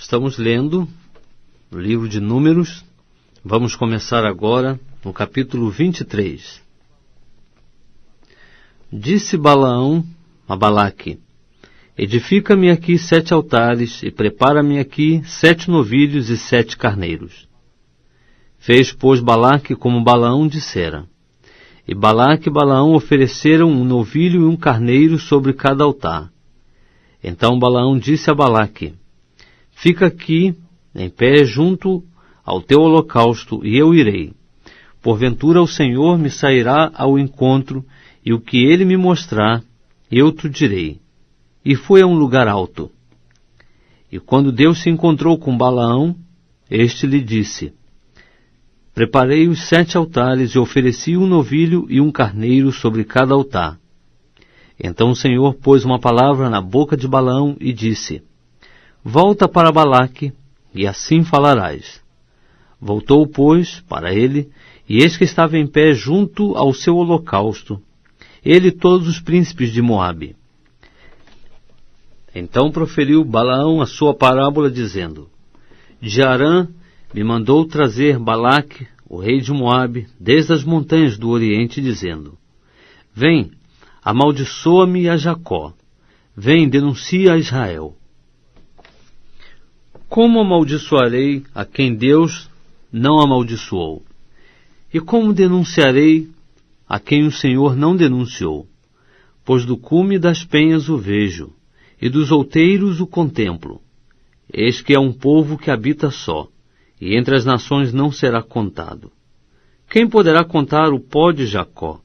Estamos lendo o livro de Números. Vamos começar agora no capítulo 23. Disse Balaão a Balaque: edifica-me aqui 7 altares e prepara-me aqui 7 novilhos e 7 carneiros. Fez, pois, Balaque como Balaão dissera. E Balaque e Balaão ofereceram um novilho e um carneiro sobre cada altar. Então Balaão disse a Balaque: fica aqui em pé junto ao teu holocausto, e eu irei. Porventura o Senhor me sairá ao encontro, e o que ele me mostrar, eu te direi. E foi a um lugar alto. E quando Deus se encontrou com Balaão, este lhe disse: preparei os 7 altares e ofereci um novilho e um carneiro sobre cada altar. Então o Senhor pôs uma palavra na boca de Balaão e disse: volta para Balaque, e assim falarás. Voltou, pois, para ele, e eis que estava em pé junto ao seu holocausto, ele e todos os príncipes de Moabe. Então proferiu Balaão a sua parábola, dizendo: de Harã me mandou trazer Balaque, o rei de Moabe, desde as montanhas do Oriente, dizendo: vem, amaldiçoa-me a Jacó, vem, denuncia a Israel. Como amaldiçoarei a quem Deus não amaldiçoou? E como denunciarei a quem o Senhor não denunciou? Pois do cume das penhas o vejo, e dos outeiros o contemplo. Eis que é um povo que habita só, e entre as nações não será contado. Quem poderá contar o pó de Jacó,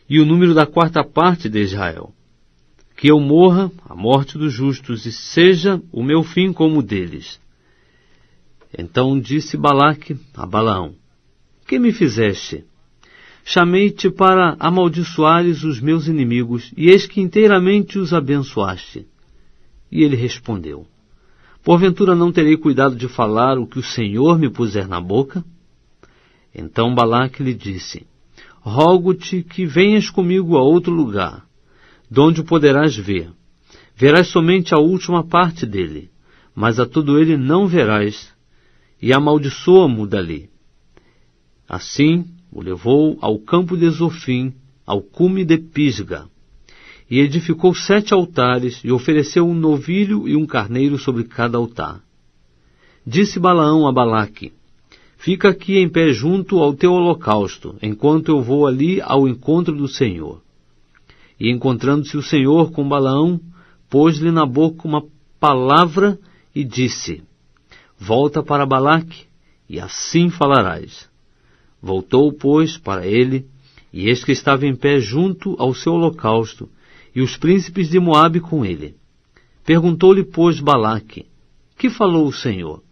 e o número da 4ª parte de Israel? Que eu morra a morte dos justos, e seja o meu fim como o deles. Então disse Balaque a Balaão: que me fizeste? Chamei-te para amaldiçoares os meus inimigos, e eis que inteiramente os abençoaste. E ele respondeu: porventura não terei cuidado de falar o que o Senhor me puser na boca? Então Balaque lhe disse: rogo-te que venhas comigo a outro lugar, donde o poderás ver. Verás somente a última parte dele, mas a todo ele não verás, e amaldiçoa-mo dali. Assim o levou ao campo de Zofim, ao cume de Pisga, e edificou 7 altares, e ofereceu um novilho e um carneiro sobre cada altar. Disse Balaão a Balaque: fica aqui em pé junto ao teu holocausto, enquanto eu vou ali ao encontro do Senhor. E encontrando-se o Senhor com Balaão, pôs-lhe na boca uma palavra e disse: volta para Balaque, e assim falarás. Voltou, pois, para ele, e eis que estava em pé junto ao seu holocausto, e os príncipes de Moabe com ele. Perguntou-lhe, pois, Balaque: que falou o Senhor?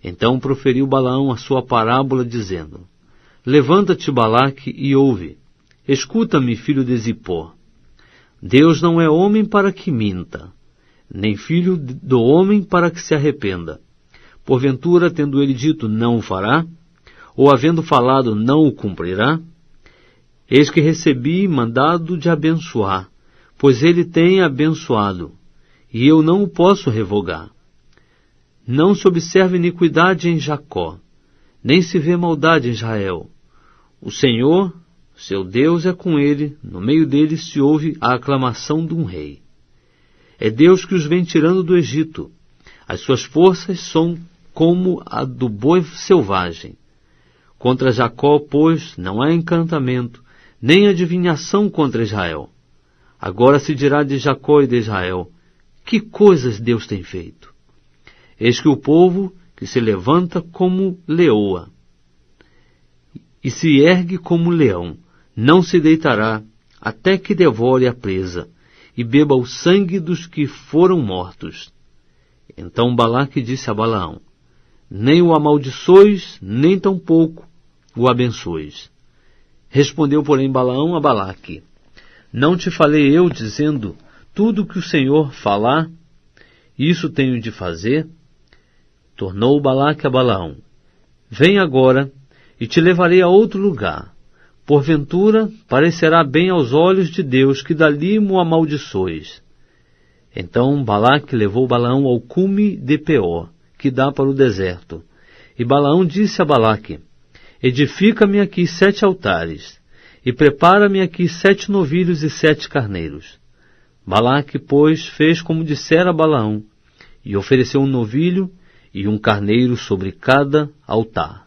Então proferiu Balaão a sua parábola, dizendo: levanta-te, Balaque, e ouve. Escuta-me, filho de Zippor. Deus não é homem para que minta, nem filho do homem para que se arrependa. Porventura, tendo ele dito, não o fará? Ou havendo falado, não o cumprirá? Eis que recebi mandado de abençoar, pois ele tem abençoado, e eu não o posso revogar. Não se observa iniquidade em Jacó, nem se vê maldade em Israel. O Senhor, seu Deus, é com ele, no meio dele se ouve a aclamação de um rei. É Deus que os vem tirando do Egito. As suas forças são como a do boi selvagem. Contra Jacó, pois, não há encantamento, nem adivinhação contra Israel. Agora se dirá de Jacó e de Israel: que coisas Deus tem feito? Eis que o povo que se levanta como leoa, e se ergue como leão, não se deitará, até que devore a presa, e beba o sangue dos que foram mortos. Então Balaque disse a Balaão: nem o amaldiçoes, nem tampouco o abençoes. Respondeu, porém, Balaão a Balaque: não te falei eu, dizendo, tudo o que o Senhor falar, isso tenho de fazer? Tornou Balaque a Balaão: vem agora, e te levarei a outro lugar. Porventura, parecerá bem aos olhos de Deus que dali mo amaldiçoes. Então Balaque levou Balaão ao cume de Peor, que que dá para o deserto. E Balaão disse a Balaque: edifica-me aqui 7 altares, e prepara-me aqui 7 novilhos e 7 carneiros. Balaque, pois, fez como dissera Balaão, e ofereceu um novilho e um carneiro sobre cada altar.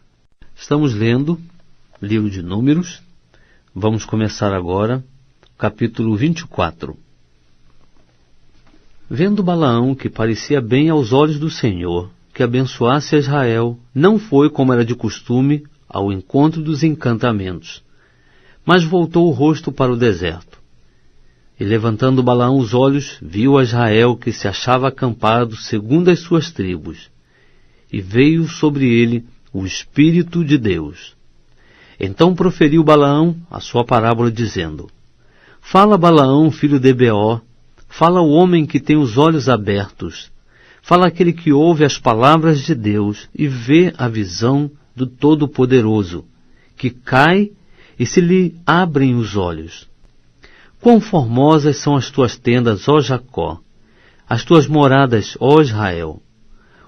Estamos lendo o livro de Números. Vamos começar agora o capítulo 24. Vendo Balaão que parecia bem aos olhos do Senhor que abençoasse a Israel, não foi, como era de costume, ao encontro dos encantamentos, mas voltou o rosto para o deserto. E levantando Balaão os olhos, viu a Israel que se achava acampado segundo as suas tribos, e veio sobre ele o Espírito de Deus. Então proferiu Balaão a sua parábola, dizendo: fala, Balaão, filho de Beor, fala o homem que tem os olhos abertos, fala aquele que ouve as palavras de Deus e vê a visão do Todo-Poderoso, que cai e se lhe abrem os olhos. Quão formosas são as tuas tendas, ó Jacó, as tuas moradas, ó Israel.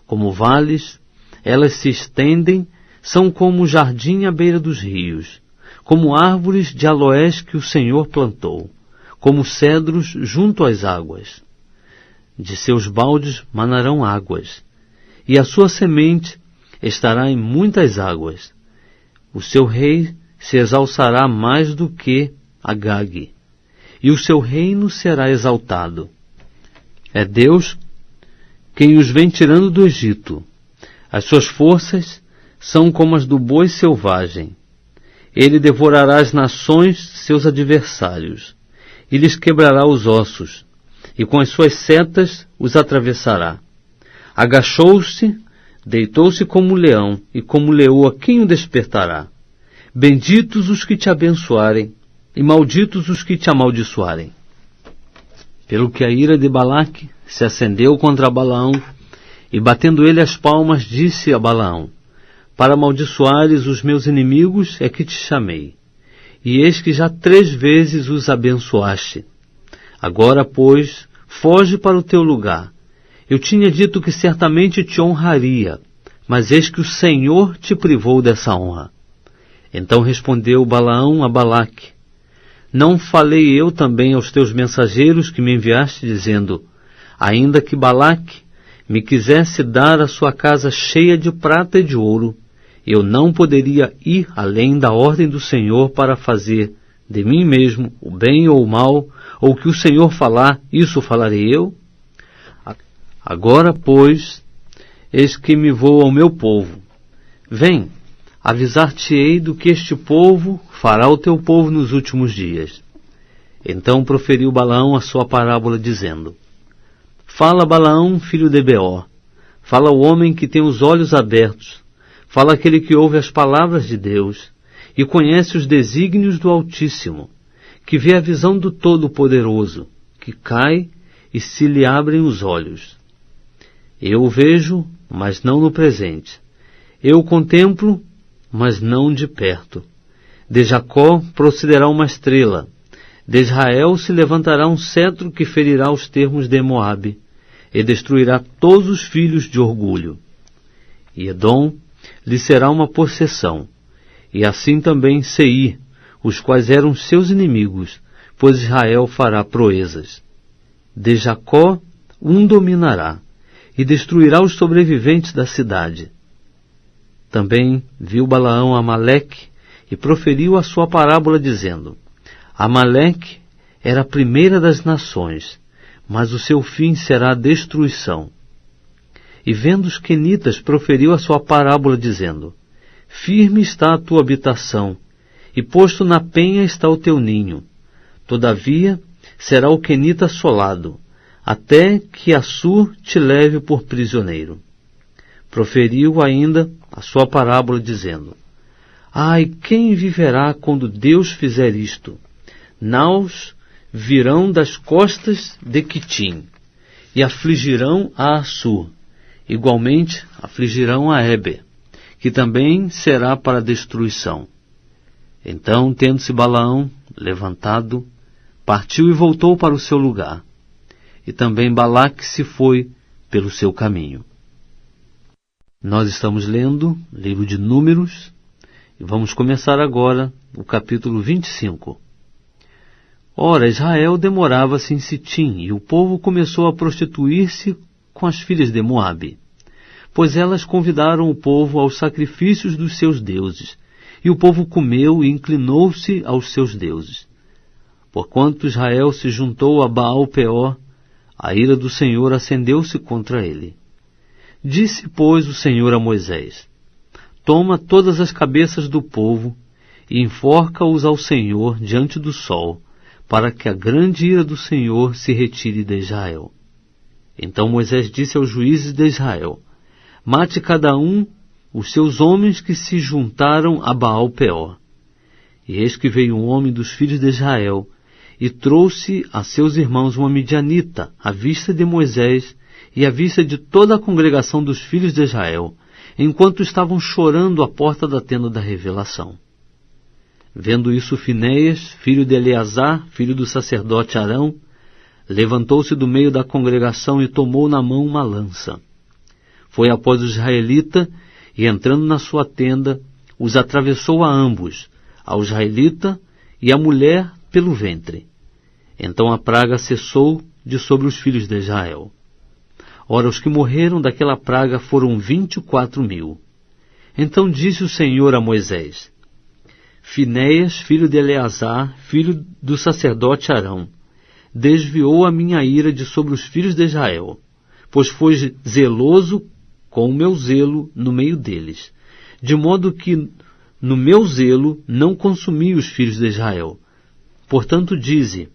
Como vales, elas se estendem, são como o jardim à beira dos rios, como árvores de aloés que o Senhor plantou, como cedros junto às águas. De seus baldes manarão águas, e a sua semente estará em muitas águas. O seu rei se exalçará mais do que Agag, e o seu reino será exaltado. É Deus quem os vem tirando do Egito. As suas forças são como as do boi selvagem. Ele devorará as nações, seus adversários, e lhes quebrará os ossos, e com as suas setas os atravessará. Agachou-se, deitou-se como leão, e como leoa quem o despertará? Benditos os que te abençoarem, e malditos os que te amaldiçoarem. Pelo que a ira de Balaque se acendeu contra Balaão, e batendo ele as palmas, disse a Balaão: para amaldiçoares os meus inimigos é que te chamei, e eis que já 3 vezes os abençoaste. Agora, pois, foge para o teu lugar. Eu tinha dito que certamente te honraria, mas eis que o Senhor te privou dessa honra. Então respondeu Balaão a Balaque: não falei eu também aos teus mensageiros que me enviaste, dizendo: ainda que Balaque me quisesse dar a sua casa cheia de prata e de ouro, eu não poderia ir além da ordem do Senhor para fazer de mim mesmo o bem ou o mal, ou que o Senhor falar, isso falarei eu? Agora, pois, eis que me vou ao meu povo. Vem, avisar-te-ei do que este povo fará ao teu povo nos últimos dias. Então proferiu Balaão a sua parábola, dizendo: fala, Balaão, filho de Beor, fala o homem que tem os olhos abertos, fala aquele que ouve as palavras de Deus, e conhece os desígnios do Altíssimo, que vê a visão do Todo-Poderoso, que cai e se lhe abrem os olhos. Eu o vejo, mas não no presente. Eu o contemplo, mas não de perto. De Jacó procederá uma estrela. De Israel se levantará um cetro que ferirá os termos de Moabe, e destruirá todos os filhos de orgulho. E Edom lhe será uma possessão, e assim também Seir, os quais eram seus inimigos, pois Israel fará proezas. De Jacó um dominará, e destruirá os sobreviventes da cidade. Também viu Balaão Amaleque, e proferiu a sua parábola, dizendo: Amaleque era a primeira das nações, mas o seu fim será a destruição. E vendo os quenitas, proferiu a sua parábola, dizendo: Firme está a tua habitação, e posto na penha está o teu ninho. Todavia será o quenita assolado, até que Assur te leve por prisioneiro. Proferiu ainda a sua parábola, dizendo: Ai, quem viverá quando Deus fizer isto? Naus virão das costas de Quitim, e afligirão a Assur. Igualmente afligirão a Eber, que também será para destruição. Então, tendo-se Balaão levantado, partiu e voltou para o seu lugar. E também Balaque se foi pelo seu caminho. Nós estamos lendo o livro de Números e vamos começar agora o capítulo 25. Ora, Israel demorava-se em Sitim e o povo começou a prostituir-se com as filhas de Moabe, pois elas convidaram o povo aos sacrifícios dos seus deuses, e o povo comeu e inclinou-se aos seus deuses. Porquanto Israel se juntou a Baal-Peor, a ira do Senhor acendeu-se contra ele. Disse, pois, o Senhor a Moisés: Toma todas as cabeças do povo e enforca-os ao Senhor diante do sol, para que a grande ira do Senhor se retire de Israel. Então Moisés disse aos juízes de Israel: Mate cada um os seus homens que se juntaram a Baal-Peor. E eis que veio um homem dos filhos de Israel, e trouxe a seus irmãos uma midianita, à vista de Moisés e à vista de toda a congregação dos filhos de Israel, enquanto estavam chorando à porta da tenda da revelação. Vendo isso, Finéias, filho de Eleazar, filho do sacerdote Arão, levantou-se do meio da congregação e tomou na mão uma lança. Foi após o israelita e, entrando na sua tenda, os atravessou a ambos, ao israelita e à mulher pelo ventre. Então a praga cessou de sobre os filhos de Israel. Ora, os que morreram daquela praga foram 24.000. Então disse o Senhor a Moisés: Finéias, filho de Eleazar, filho do sacerdote Arão, desviou a minha ira de sobre os filhos de Israel, pois foi zeloso com o meu zelo no meio deles, de modo que no meu zelo não consumi os filhos de Israel. Portanto dize: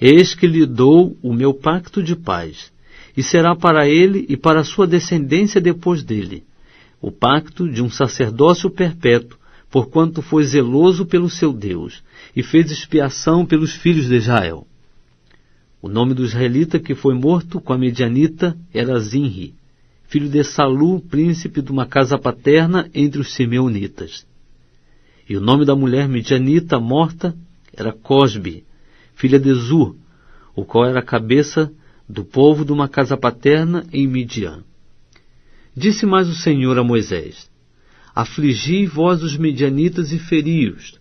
Eis que lhe dou o meu pacto de paz, e será para ele e para a sua descendência depois dele, o pacto de um sacerdócio perpétuo, porquanto foi zeloso pelo seu Deus, e fez expiação pelos filhos de Israel. O nome do israelita que foi morto com a medianita era Zinri, filho de Salu, príncipe de uma casa paterna entre os simeonitas. E o nome da mulher medianita morta era Cosbe, filha de Zur, o qual era a cabeça do povo de uma casa paterna em Midian. Disse mais o Senhor a Moisés: Afligi vós os medianitas e feri-os,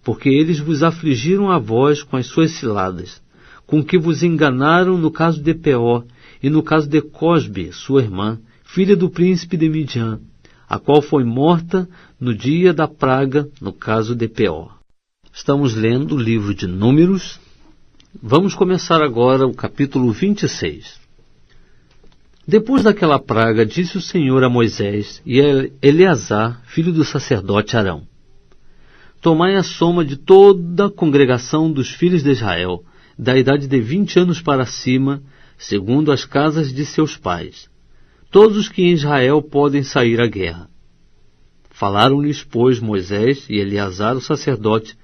porque eles vos afligiram a vós com as suas ciladas, com que vos enganaram no caso de Peor e no caso de Cosbe, sua irmã, filha do príncipe de Midian, a qual foi morta no dia da praga no caso de Peor. Estamos lendo o livro de Números. Vamos começar agora o capítulo 26. Depois daquela praga, disse o Senhor a Moisés e a Eleazar, filho do sacerdote Arão: Tomai a soma de toda a congregação dos filhos de Israel, da idade de 20 anos para cima, segundo as casas de seus pais, todos os que em Israel podem sair à guerra. Falaram-lhes, pois, Moisés e Eleazar, o sacerdote,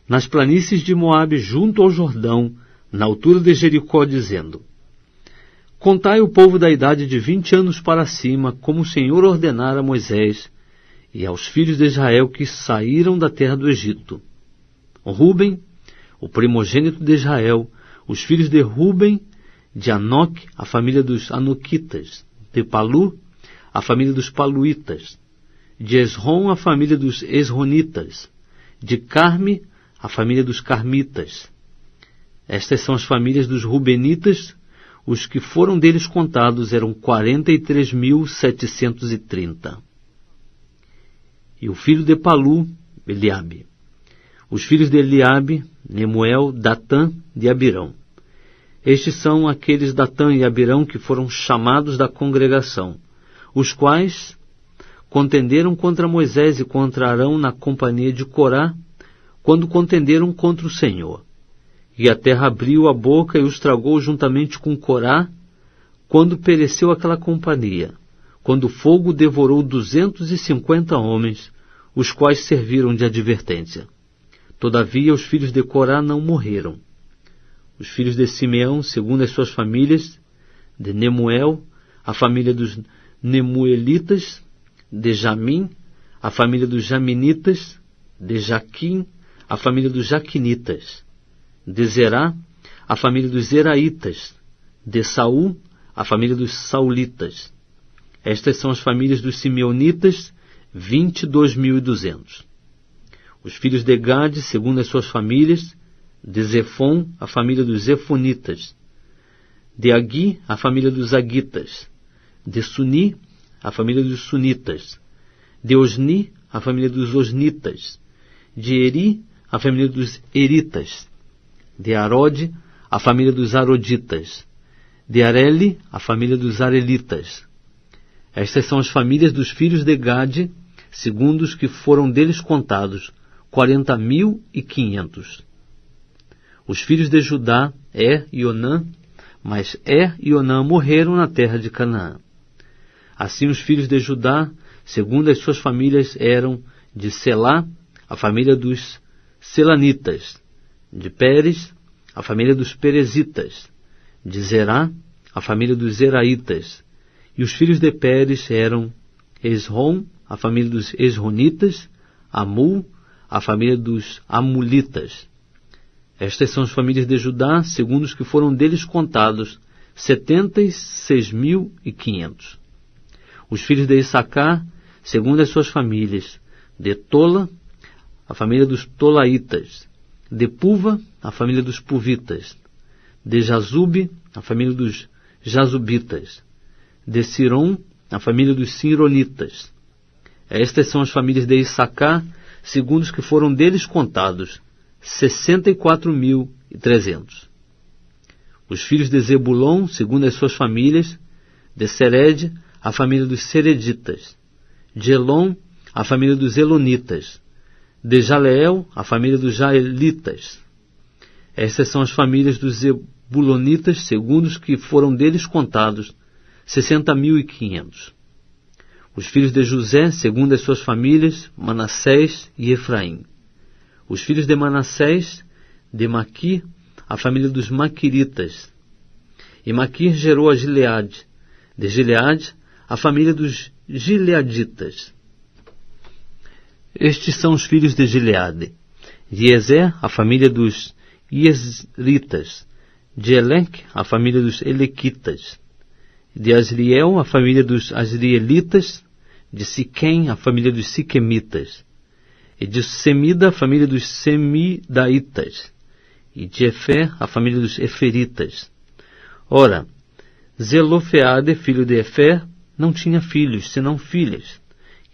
nas planícies de Moabe, junto ao Jordão, na altura de Jericó, dizendo: Contai o povo da idade de 20 anos para cima, como o Senhor ordenara a Moisés e aos filhos de Israel que saíram da terra do Egito. Ruben, o primogênito de Israel, os filhos de Ruben, de Anoque, a família dos Anoquitas, de Palu, a família dos Paluitas, de Esrom, a família dos Esronitas, de Carme, a família dos Carmitas. Estas são as famílias dos Rubenitas. Os que foram deles contados eram 43.730. E o filho de Palu, Eliabe. Os filhos de Eliabe, Nemuel, Datã e Abirão. Estes são aqueles Datã e Abirão que foram chamados da congregação, os quais contenderam contra Moisés e contra Arão na companhia de Corá, quando contenderam contra o Senhor. E a terra abriu a boca e os tragou juntamente com Corá, quando pereceu aquela companhia, quando o fogo devorou 250 homens, os quais serviram de advertência. Todavia os filhos de Corá não morreram. Os filhos de Simeão, segundo as suas famílias, de Nemuel, a família dos Nemuelitas, de Jamim, a família dos Jaminitas, de Jaquim, a família dos Jaquinitas, de Zerá, a família dos Zeraitas, de Saul, a família dos Saulitas. Estas são as famílias dos simeonitas, 22.200. Os filhos de Gade, segundo as suas famílias: de Zefon, a família dos Zefonitas; de Agui, a família dos Agitas; de Suni, a família dos Sunitas; de Osni, a família dos Osnitas; de Eri, a família dos Eritas; de Arode, a família dos Aroditas; de Areli, a família dos Arelitas. Estas são as famílias dos filhos de Gade, segundo os que foram deles contados, 40.500. Os filhos de Judá, e Onã, mas e Onã morreram na terra de Canaã. Assim os filhos de Judá, segundo as suas famílias, eram: de Selá, a família dos Selanitas; de Pérez, a família dos Perezitas; de Zerá, a família dos Zeraitas. E os filhos de Pérez eram: Esrom, a família dos Esronitas; Amul, a família dos Amulitas. Estas são as famílias de Judá, segundo os que foram deles contados, 76.500. Os filhos de Issacar, segundo as suas famílias: de Tola, a família dos Tolaitas; de Puva, a família dos Puvitas; de Jazube, a família dos Jazubitas; de Siron, a família dos Sironitas. Estas são as famílias de Issacar, segundo os que foram deles contados, 64.300. Os filhos de Zebulon, segundo as suas famílias: de Sered, a família dos Sereditas; de Elon, a família dos Elonitas; de Jaleel, a família dos Jaelitas. Estas são as famílias dos Zebulonitas, segundo os que foram deles contados, 60.500. Os filhos de José, segundo as suas famílias: Manassés e Efraim. Os filhos de Manassés, de Maqui, a família dos Maquiritas. E Maqui gerou a Gileade; de Gileade, a família dos Gileaditas. Estes são os filhos de Gileade: de Ezer, a família dos Iesritas; de Eleque, a família dos Elequitas; de Asriel, a família dos Asrielitas; de Siquém, a família dos Siquemitas; e de Semida, a família dos Semidaitas; e de Efer, a família dos Eferitas. Ora, Zelofeade, filho de Efer, não tinha filhos, senão filhas.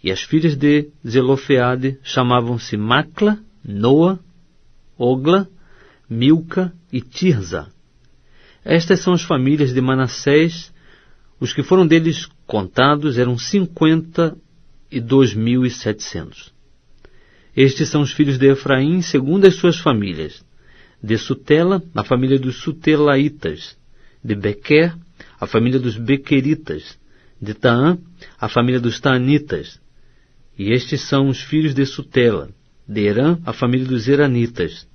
E as filhas de Zelofeade chamavam-se Macla, Noa, Ogla, Milca e Tirza. Estas são as famílias de Manassés. Os que foram deles contados eram 52.700. Estes são os filhos de Efraim, segundo as suas famílias: de Sutela, a família dos Sutelaitas; de Bequer, a família dos Bequeritas; de Taã, a família dos Taanitas. E estes são os filhos de Sutela: de Herã, a família dos Heranitas.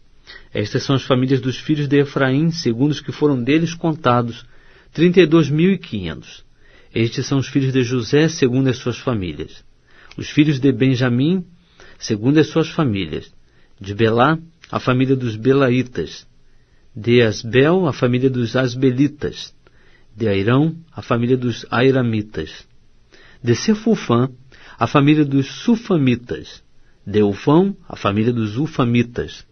Estas são as famílias dos filhos de Efraim, segundo os que foram deles contados, 32.500. Estes são os filhos de José, segundo as suas famílias. Os filhos de Benjamim, segundo as suas famílias: de Belá, a família dos Belaitas; de Asbel, a família dos Asbelitas; de Airão, a família dos Airamitas; de Sefufã, a família dos Sufamitas; de Ufão, a família dos Ufamitas.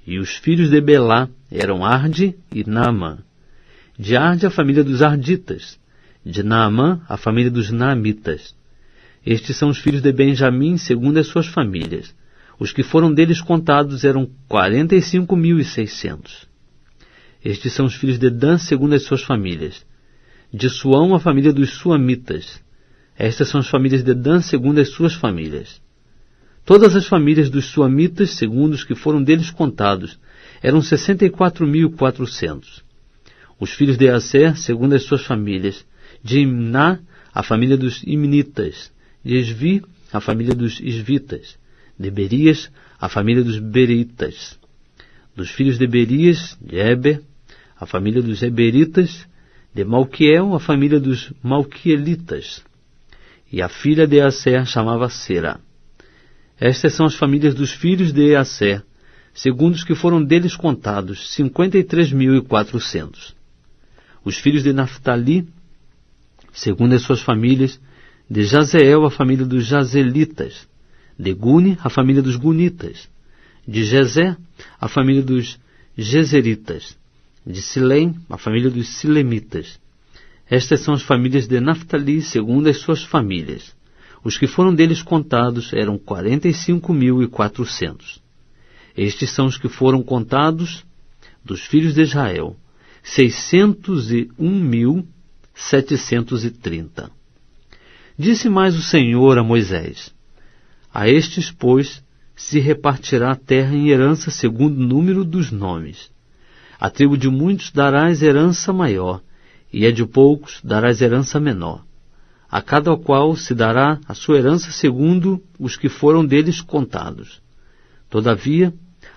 E os filhos de Belá eram Arde e Naamã; de Arde, a família dos Arditas; de Naamã, a família dos Naamitas. Estes são os filhos de Benjamim, segundo as suas famílias. Os que foram deles contados eram 45.600. Estes são os filhos de Dan, segundo as suas famílias. De Suão, a família dos Suamitas. Estas são as famílias de Dan, segundo as suas famílias. Todas as famílias dos Suamitas, segundo os que foram deles contados, eram 64.400. Os filhos de Aser, segundo as suas famílias: de Imná, a família dos Imnitas; de Esvi, a família dos Esvitas; de Berias, a família dos Beritas. Dos filhos de Berias: de Eber, a família dos Eberitas; de Malquiel, a família dos Malquielitas. E a filha de Aser chamava Sera. Estas são as famílias dos filhos de Aser, segundo os que foram deles contados, 53.400. Os filhos de Naftali, segundo as suas famílias: de Jazeel, a família dos Jazelitas; de Guni, a família dos Gunitas; de Jezé, a família dos Jezeritas; de Silém, a família dos Silemitas. Estas são as famílias de Naftali, segundo as suas famílias. Os que foram deles contados eram 45.400. Estes são os que foram contados dos filhos de Israel: 601.730. Disse mais o Senhor a Moisés: a estes, pois, se repartirá a terra em herança segundo o número dos nomes. A tribo de muitos darás herança maior, e a de poucos darás herança menor. A cada qual se dará a sua herança segundo os que foram deles contados. Todavia,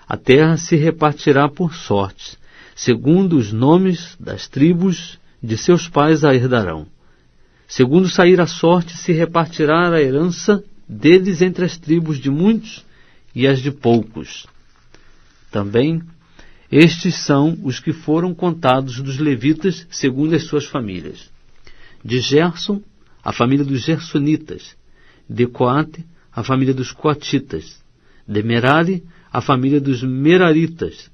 a terra se repartirá por sortes, segundo os nomes das tribos de seus pais a herdarão. Segundo sair a sorte, se repartirá a herança deles entre as tribos de muitos e as de poucos. Também, estes são os que foram contados dos levitas, segundo as suas famílias. De Gerson, a família dos Gersonitas; de Coate, a família dos Coatitas; de Merari, a família dos Meraritas.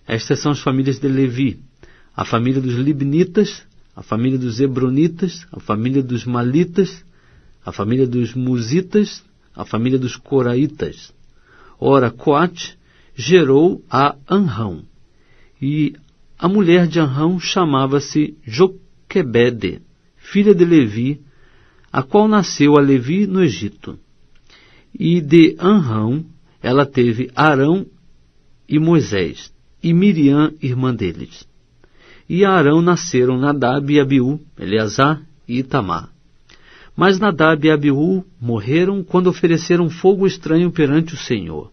Estas são as famílias de Levi: a família dos Libnitas, a família dos Hebronitas, a família dos Malitas, a família dos Musitas, a família dos Coraitas. Ora, Coate gerou a Anrão, e a mulher de Anrão chamava-se Joquebede, filha de Levi, a qual nasceu a Levi no Egito. E de Anrão ela teve Arão e Moisés, e Miriam, irmã deles. E a Arão nasceram Nadab e Abiú, Eleazar e Itamar. Mas Nadab e Abiú morreram quando ofereceram fogo estranho perante o Senhor.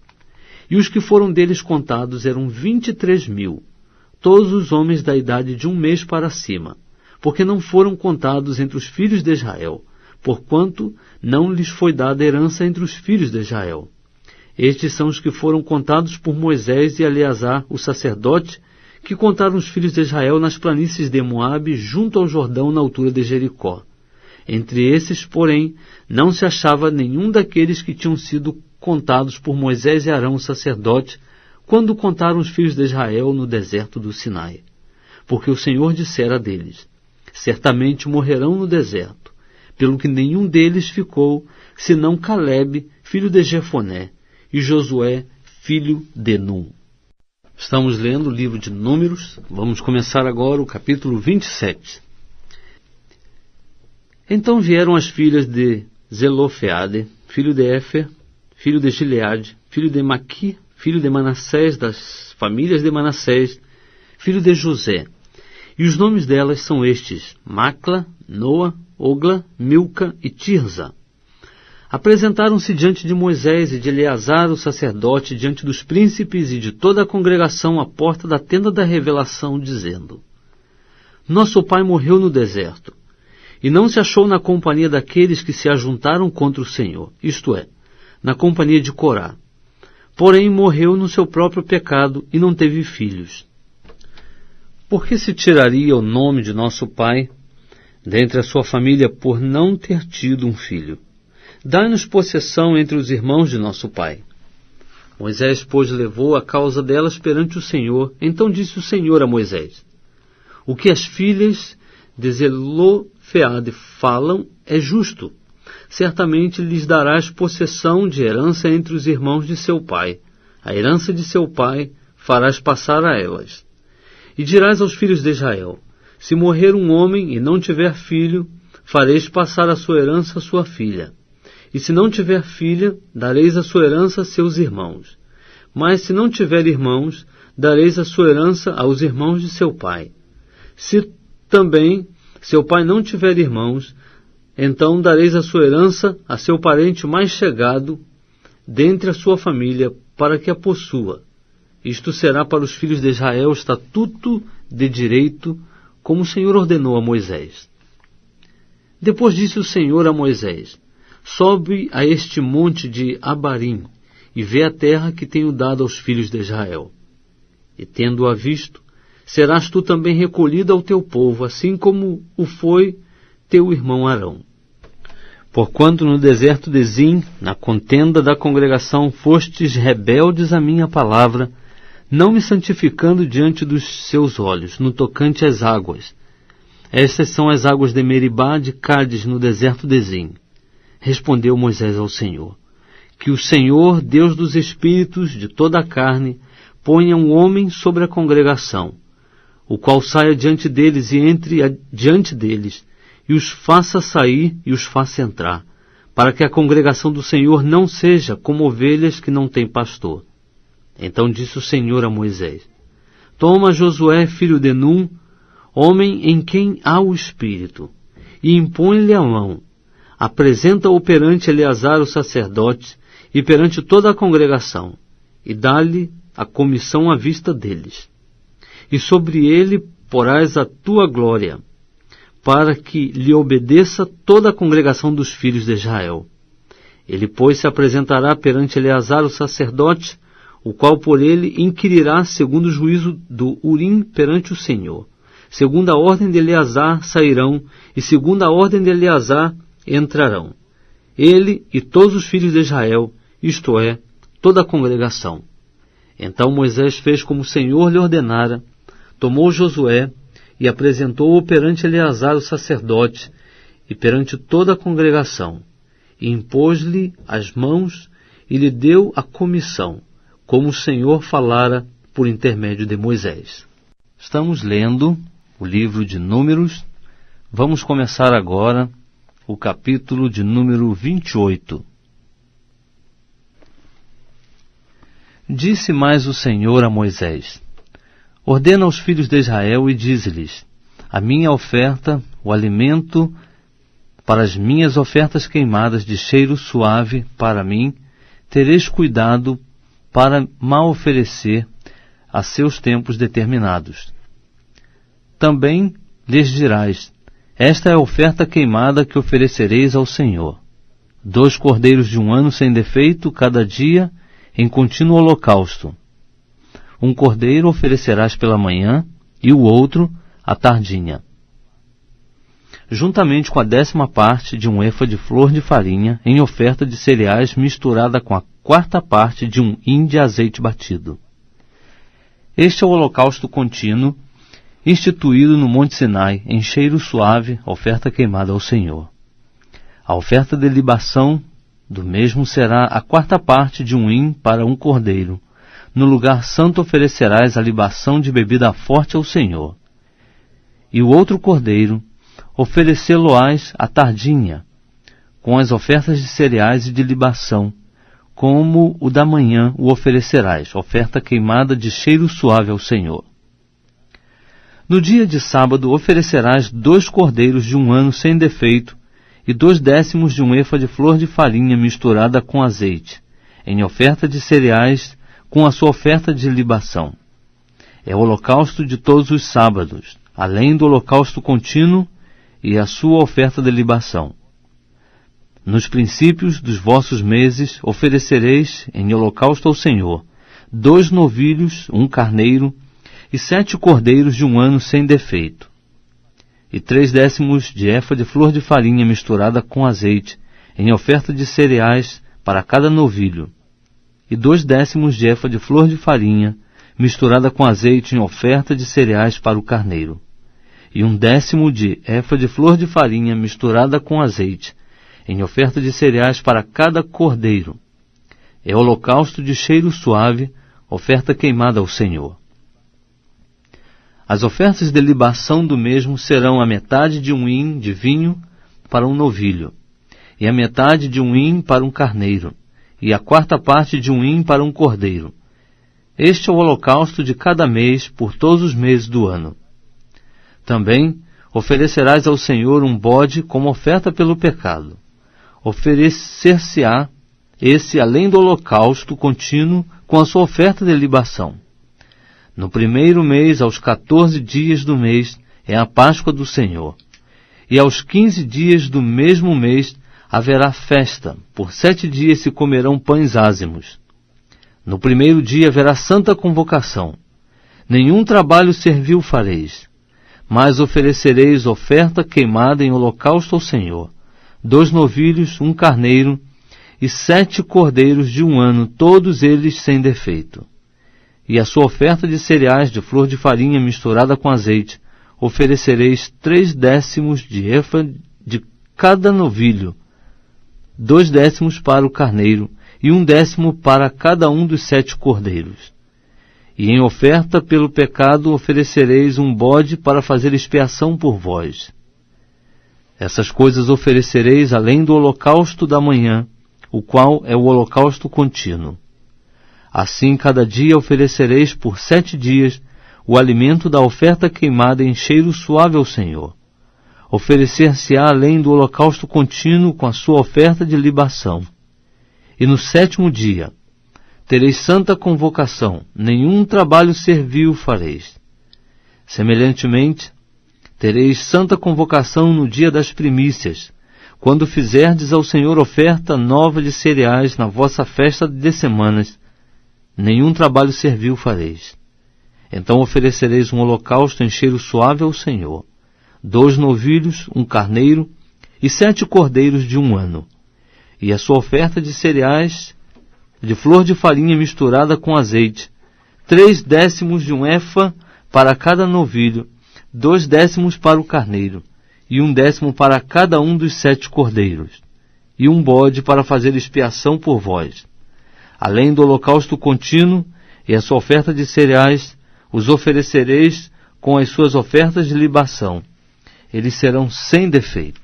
E os que foram deles contados eram 23.000, todos os homens da idade de 1 mês para cima, porque não foram contados entre os filhos de Israel, porquanto não lhes foi dada herança entre os filhos de Israel. Estes são os que foram contados por Moisés e Eleazar, o sacerdote, que contaram os filhos de Israel nas planícies de Moabe, junto ao Jordão, na altura de Jericó. Entre esses, porém, não se achava nenhum daqueles que tinham sido contados por Moisés e Arão, o sacerdote, quando contaram os filhos de Israel no deserto do Sinai. Porque o Senhor dissera deles: certamente morrerão no deserto, pelo que nenhum deles ficou, senão Calebe, filho de Jefoné, e Josué, filho de Num. Estamos lendo o livro de Números. Vamos começar agora o capítulo 27. Então vieram as filhas de Zelofeade, filho de Éfer, filho de Gileade, filho de Maqui, filho de Manassés, das famílias de Manassés, filho de José. E os nomes delas são estes: Macla, Noa, Ogla, Milca e Tirza. Apresentaram-se diante de Moisés e de Eleazar, o sacerdote, diante dos príncipes e de toda a congregação à porta da tenda da revelação, dizendo: nosso pai morreu no deserto, e não se achou na companhia daqueles que se ajuntaram contra o Senhor, isto é, na companhia de Corá. Porém morreu no seu próprio pecado e não teve filhos. Por que se tiraria o nome de nosso pai dentre a sua família por não ter tido um filho? Dai-nos possessão entre os irmãos de nosso pai. Moisés, pois, levou a causa delas perante o Senhor. Então disse o Senhor a Moisés: o que as filhas de Zelofeade falam é justo. Certamente lhes darás possessão de herança entre os irmãos de seu pai. A herança de seu pai farás passar a elas. E dirás aos filhos de Israel: se morrer um homem e não tiver filho, fareis passar a sua herança à sua filha. E se não tiver filha, dareis a sua herança a seus irmãos. Mas se não tiver irmãos, dareis a sua herança aos irmãos de seu pai. Se também seu pai não tiver irmãos, então dareis a sua herança a seu parente mais chegado dentre a sua família, para que a possua. Isto será para os filhos de Israel estatuto de direito, como o Senhor ordenou a Moisés. Depois disse o Senhor a Moisés: sobe a este monte de Abarim, e vê a terra que tenho dado aos filhos de Israel. E tendo-a visto, serás tu também recolhido ao teu povo, assim como o foi teu irmão Arão. Porquanto no deserto de Zim, na contenda da congregação, fostes rebeldes à minha palavra, não me santificando diante dos seus olhos, no tocante às águas. Estas são as águas de Meribá, de Cádiz, no deserto de Zim. Respondeu Moisés ao Senhor: que o Senhor, Deus dos espíritos de toda a carne, ponha um homem sobre a congregação, o qual saia diante deles e entre diante deles, e os faça sair e os faça entrar, para que a congregação do Senhor não seja como ovelhas que não têm pastor. Então disse o Senhor a Moisés: toma Josué, filho de Num, homem em quem há o Espírito, e impõe-lhe a mão. Apresenta-o perante Eleazar o sacerdote e perante toda a congregação, e dá-lhe a comissão à vista deles. E sobre ele porás a tua glória, para que lhe obedeça toda a congregação dos filhos de Israel. Ele, pois, se apresentará perante Eleazar o sacerdote, o qual por ele inquirirá segundo o juízo do Urim perante o Senhor. Segundo a ordem de Eleazar sairão, e segundo a ordem de Eleazar entrarão. Ele e todos os filhos de Israel, isto é, toda a congregação. Então Moisés fez como o Senhor lhe ordenara, tomou Josué e apresentou-o perante Eleazar o sacerdote e perante toda a congregação, e impôs-lhe as mãos e lhe deu a comissão, como o Senhor falara por intermédio de Moisés. Estamos lendo o livro de Números. Vamos começar agora o capítulo de número 28. Disse mais o Senhor a Moisés: ordena aos filhos de Israel e dize-lhes: a minha oferta, o alimento para as minhas ofertas queimadas de cheiro suave para mim, tereis cuidado para mal oferecer a seus tempos determinados. Também lhes dirás: esta é a oferta queimada que oferecereis ao Senhor. 2 cordeiros de 1 ano sem defeito, cada dia, em contínuo holocausto. 1 cordeiro oferecerás pela manhã, e o outro à tardinha. Juntamente com a 10ª parte de 1 efa de flor de farinha, em oferta de cereais misturada com a 4ª parte de 1 hin de azeite batido. Este é o holocausto contínuo, instituído no Monte Sinai, em cheiro suave, oferta queimada ao Senhor. A oferta de libação do mesmo será a 4ª parte de 1 hin para 1 cordeiro. No lugar santo oferecerás a libação de bebida forte ao Senhor. E o outro cordeiro oferecê-lo-ás à tardinha, com as ofertas de cereais e de libação, como o da manhã o oferecerás, oferta queimada de cheiro suave ao Senhor. No dia de sábado oferecerás 2 cordeiros de 1 ano sem defeito, e 2/10 de 1 efa de flor de farinha misturada com azeite, em oferta de cereais, com a sua oferta de libação. É o holocausto de todos os sábados, além do holocausto contínuo e a sua oferta de libação. Nos princípios dos vossos meses oferecereis em holocausto ao Senhor 2 novilhos, 1 carneiro, e 7 cordeiros de 1 ano sem defeito, e 3/10 de efa de flor de farinha misturada com azeite, em oferta de cereais para cada novilho, e 2/10 de efa de flor de farinha misturada com azeite em oferta de cereais para o carneiro, e 1/10 de efa de flor de farinha misturada com azeite, em oferta de cereais para cada cordeiro. É holocausto de cheiro suave, oferta queimada ao Senhor. As ofertas de libação do mesmo serão a metade de 1 hin de vinho para 1 novilho, e a metade de 1 hin para 1 carneiro, e a 4ª parte de 1 hin para 1 cordeiro. Este é o holocausto de cada mês por todos os meses do ano. Também oferecerás ao Senhor um bode como oferta pelo pecado. Oferecer-se-á esse além do holocausto contínuo com a sua oferta de libação. No primeiro mês, aos 14 dias do mês, é a Páscoa do Senhor. E aos 15 dias do mesmo mês haverá festa. Por 7 dias se comerão pães ázimos. No primeiro dia haverá santa convocação. Nenhum trabalho servil fareis, Mas oferecereis oferta queimada em holocausto ao Senhor, 2 novilhos, 1 carneiro, e 7 cordeiros de 1 ano, todos eles sem defeito. E a sua oferta de cereais de flor de farinha misturada com azeite, oferecereis 3/10 de efa de cada novilho, 2/10 para o carneiro, e 1/10 para cada um dos 7 cordeiros. E em oferta pelo pecado oferecereis um bode para fazer expiação por vós. Essas coisas oferecereis além do holocausto da manhã, o qual é o holocausto contínuo. Assim cada dia oferecereis por 7 dias o alimento da oferta queimada em cheiro suave ao Senhor. Oferecer-se-á além do holocausto contínuo com a sua oferta de libação. E no 7º dia tereis santa convocação, nenhum trabalho servil fareis. Semelhantemente, tereis santa convocação no dia das primícias, quando fizerdes ao Senhor oferta nova de cereais na vossa festa de semanas, nenhum trabalho servil fareis. Então oferecereis um holocausto em cheiro suave ao Senhor, 2 novilhos, 1 carneiro e 7 cordeiros de 1 ano, e a sua oferta de cereais de flor de farinha misturada com azeite, 3/10 de 1 efa para cada novilho, 2/10 para o carneiro, e 1/10 para cada um dos 7 cordeiros, e um bode para fazer expiação por vós. Além do holocausto contínuo e a sua oferta de cereais, os oferecereis com as suas ofertas de libação. Eles serão sem defeito.